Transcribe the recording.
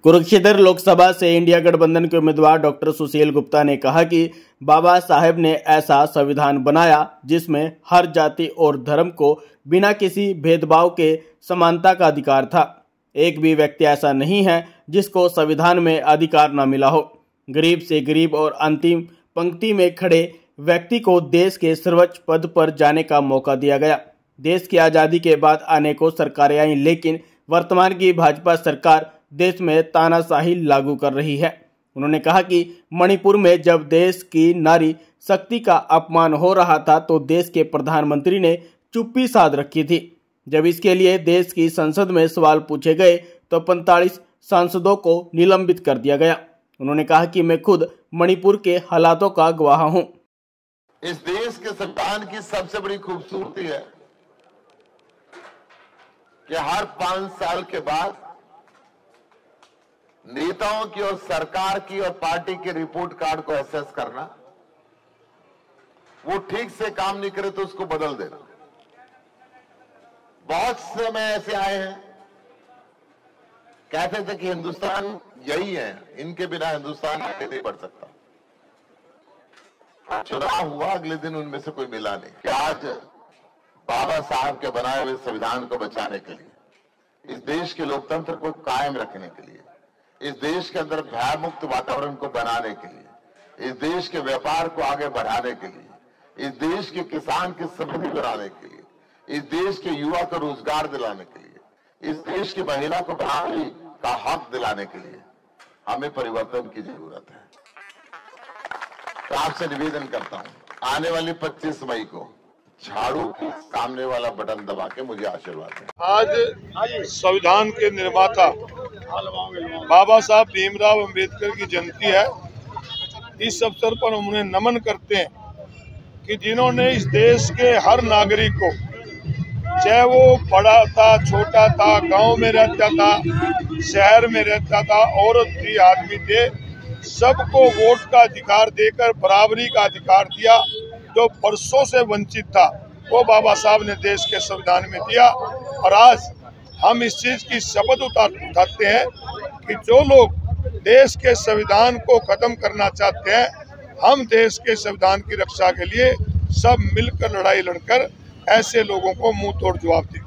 कुरुक्षेत्र लोकसभा से इंडिया गठबंधन के उम्मीदवार डॉक्टर सुशील गुप्ता ने कहा कि बाबा साहेब ने ऐसा संविधान बनाया जिसमें हर जाति और धर्म को बिना किसी भेदभाव के समानता का अधिकार था। एक भी व्यक्ति ऐसा नहीं है जिसको संविधान में अधिकार न मिला हो। गरीब से गरीब और अंतिम पंक्ति में खड़े व्यक्ति को देश के सर्वोच्च पद पर जाने का मौका दिया गया। देश की आज़ादी के बाद अनेकों सरकारें आई, लेकिन वर्तमान की भाजपा सरकार देश में तानाशाही लागू कर रही है। उन्होंने कहा कि मणिपुर में जब देश की नारी शक्ति का अपमान हो रहा था तो देश के प्रधानमंत्री ने चुप्पी साध रखी थी। जब इसके लिए देश की संसद में सवाल पूछे गए तो 45 सांसदों को निलंबित कर दिया गया। उन्होंने कहा कि मैं खुद मणिपुर के हालातों का गवाह हूं। इस देश के संविधान की सबसे बड़ी खूबसूरती है कि हर 5 साल के बाद नेताओं की और सरकार की और पार्टी के रिपोर्ट कार्ड को एसेस करना, वो ठीक से काम नहीं करे तो उसको बदल देना। बहुत समय ऐसे आए हैं, कहते थे कि हिंदुस्तान यही है, इनके बिना हिंदुस्तान आगे नहीं बढ़ सकता। चुनाव हुआ, अगले दिन उनमें से कोई मिला नहीं। कि आज बाबा साहब के बनाए हुए संविधान को बचाने के लिए, इस देश के लोकतंत्र को कायम रखने के लिए, इस देश के अंदर भयमुक्त वातावरण को बनाने के लिए, इस देश के व्यापार को आगे बढ़ाने के लिए, इस देश के किसान की समृद्धि बनाने के लिए, इस देश के युवा को रोजगार दिलाने के लिए, इस देश की महिला को बराबरी का हक दिलाने के लिए हमें परिवर्तन की जरूरत है। तो आपसे निवेदन करता हूं, आने वाली 25 मई को झाड़ू के सामने वाला बटन दबा के मुझे आशीर्वाद दें। आज संविधान के निर्माता बाबा साहब भीमराव अंबेडकर की जयंती है। इस अवसर पर उन्हें नमन करते हैं कि जिन्होंने इस देश के हर नागरिक को, चाहे वो बड़ा था, छोटा था, गांव में रहता था, शहर में रहता था, औरत थी, आदमी थे, सबको वोट का अधिकार देकर बराबरी का अधिकार दिया। जो वर्षों से वंचित था वो बाबा साहब ने देश के संविधान में दिया। और आज हम इस चीज की शपथ उठाते हैं कि जो लोग देश के संविधान को खत्म करना चाहते हैं, हम देश के संविधान की रक्षा के लिए सब मिलकर लड़ाई लड़कर ऐसे लोगों को मुंह तोड़ जवाब देंगे।